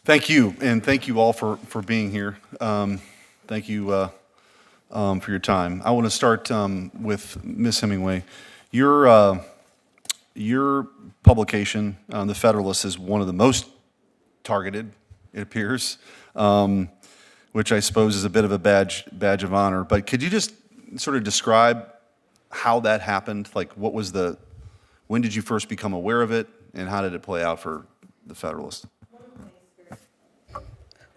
Thank you, and thank you all for being here. Thank you for your time. I want to start with Ms. Hemingway. Your publication, The Federalist, is one of the most targeted, it appears, which I suppose is a bit of a badge of honor. But could you just sort of describe how that happened? Like, when did you first become aware of it, and how did it play out for The Federalist?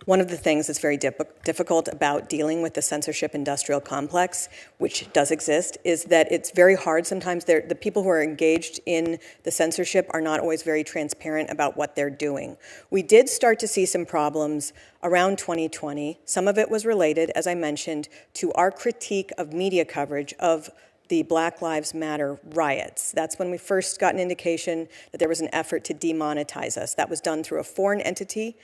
One of the things that's very difficult about dealing with the censorship industrial complex, which does exist, is that it's very hard sometimes. The people who are engaged in the censorship are not always very transparent about what they're doing. We did start to see some problems around 2020. Some of it was related, as I mentioned, to our critique of media coverage of the Black Lives Matter riots. That's when we first got an indication that there was an effort to demonetize us. That was done through a foreign entity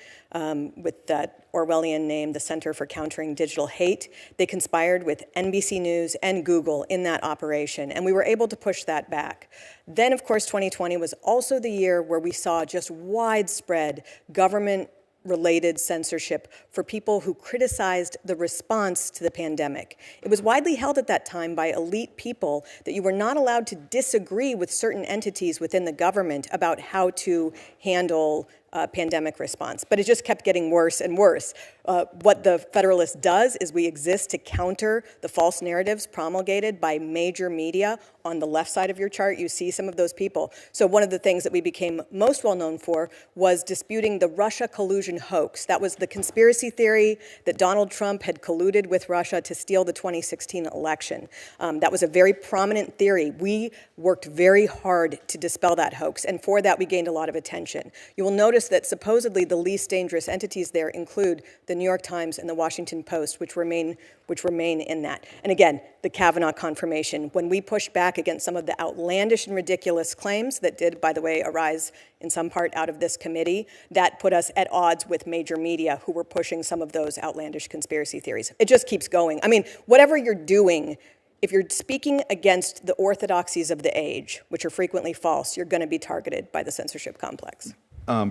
with that Orwellian name, the Center for Countering Digital Hate. They conspired with NBC News and Google in that operation, and we were able to push that back. Then, of course, 2020 was also the year where we saw just widespread government-related censorship for people who criticized the response to the pandemic. It was widely held at that time by elite people that you were not allowed to disagree with certain entities within the government about how to handle pandemic response. But it just kept getting worse and worse. What the Federalist does is we exist to counter the false narratives promulgated by major media. On the left side of your chart, you see some of those people. So one of the things that we became most well known for was disputing the Russia collusion hoax. That was the conspiracy theory that Donald Trump had colluded with Russia to steal the 2016 election. That was a very prominent theory. We worked very hard to dispel that hoax, and for that we gained a lot of attention. You will notice that supposedly the least dangerous entities there include the New York Times and the Washington Post, which remain in that. And again, the Kavanaugh confirmation. When we pushed back against some of the outlandish and ridiculous claims that did, by the way, arise in some part out of this committee, that put us at odds with major media who were pushing some of those outlandish conspiracy theories. It just keeps going. I mean, whatever you're doing, if you're speaking against the orthodoxies of the age, which are frequently false, you're going to be targeted by the censorship complex.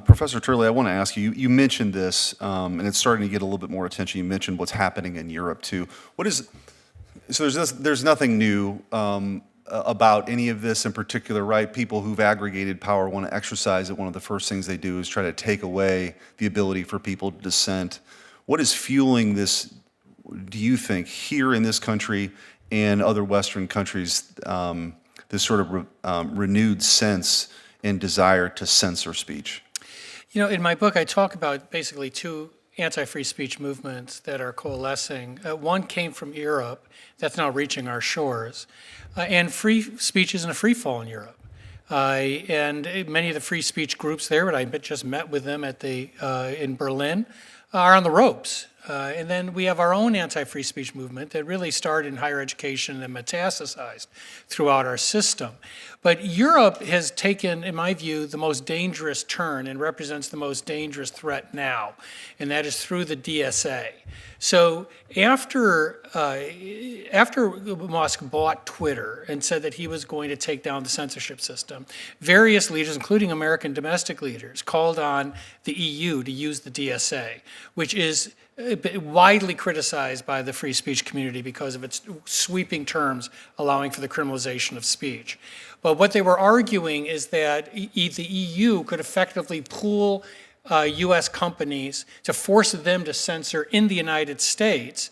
Professor Turley, I want to ask you, you mentioned this, and it's starting to get a little bit more attention. You mentioned what's happening in Europe, too. So there's nothing new about any of this in particular, right? People who've aggregated power want to exercise it. One of the first things they do is try to take away the ability for people to dissent. What is fueling this, do you think, here in this country and other Western countries, this sort of renewed sense and desire to censor speech? You know, in my book, I talk about basically two anti-free speech movements that are coalescing. One came from Europe that's now reaching our shores. And free speech is in a free fall in Europe. And many of the free speech groups there, but I just met with them in Berlin, are on the ropes. And then we have our own anti-free speech movement that really started in higher education and metastasized throughout our system. But Europe has taken, in my view, the most dangerous turn and represents the most dangerous threat now, and that is through the DSA. So after Musk bought Twitter and said that he was going to take down the censorship system, various leaders, including American domestic leaders, called on the EU to use the DSA, which is widely criticized by the free speech community because of its sweeping terms allowing for the criminalization of speech. But what they were arguing is that the EU could effectively pool U.S. companies to force them to censor in the United States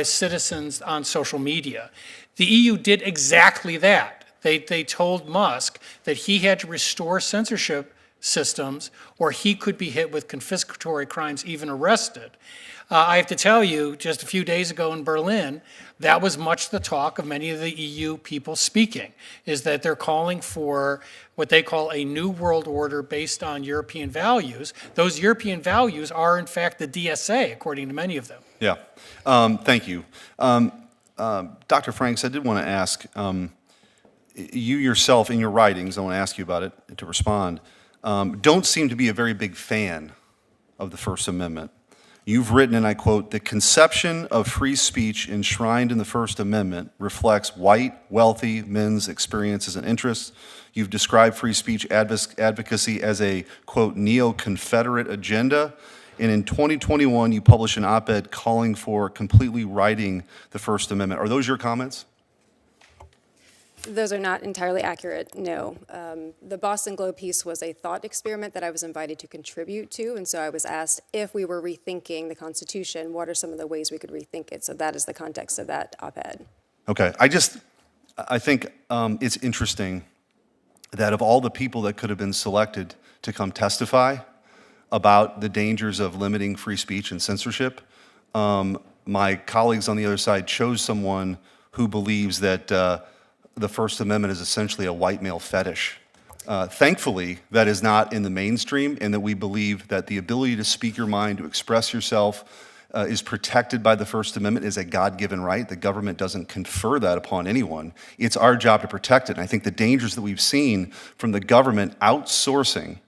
citizens on social media. The EU did exactly that. They told Musk that he had to restore censorship systems or he could be hit with confiscatory crimes, even arrested. I have to tell you, just a few days ago in Berlin, that was much the talk of many of the EU people speaking, is that they're calling for what they call a new world order based on European values. Those European values are, in fact, the DSA, according to many of them. Yeah. Thank you. Dr. Franks, I did want to ask, you yourself in your writings, I want to ask you about it to respond, don't seem to be a very big fan of the First Amendment. You've written, and I quote, "The conception of free speech enshrined in the First Amendment reflects white, wealthy men's experiences and interests. You've described free speech advocacy as a, quote, neo-Confederate agenda, And in 2021, you published an op-ed calling for completely writing the First Amendment. Are those your comments? Those are not entirely accurate, no. The Boston Globe piece was a thought experiment that I was invited to contribute to, and so I was asked if we were rethinking the Constitution, what are some of the ways we could rethink it? So that is the context of that op-ed. Okay, I think it's interesting that of all the people that could have been selected to come testify about the dangers of limiting free speech and censorship, my colleagues on the other side chose someone who believes that the First Amendment is essentially a white male fetish. Thankfully, that is not in the mainstream, and that we believe that the ability to speak your mind, to express yourself, is protected by the First Amendment, is a God-given right. The government doesn't confer that upon anyone. It's our job to protect it. And I think the dangers that we've seen from the government outsourcing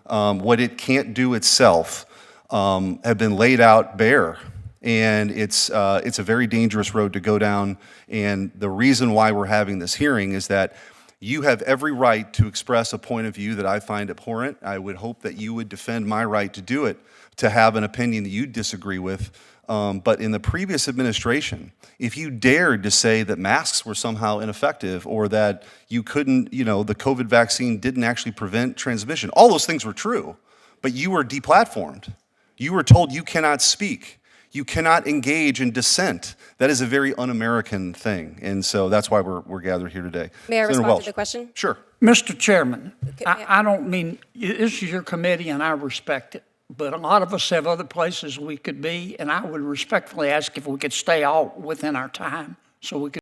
what it can't do itself have been laid out bare. And it's a very dangerous road to go down. And the reason why we're having this hearing is that you have every right to express a point of view that I find abhorrent. I would hope that you would defend my right to do it, to have an opinion that you disagree with. But in the previous administration, if you dared to say that masks were somehow ineffective, or that you couldn't, the COVID vaccine didn't actually prevent transmission, all those things were true, but you were deplatformed. You were told you cannot speak. You cannot engage in dissent. That is a very un-American thing, and so that's why we're gathered here today. May I Senator respond Welch. to the question? Sure. Mr. Chairman, I don't mean, this is your committee and I respect it, but a lot of us have other places we could be, and I would respectfully ask if we could stay all within our time so we could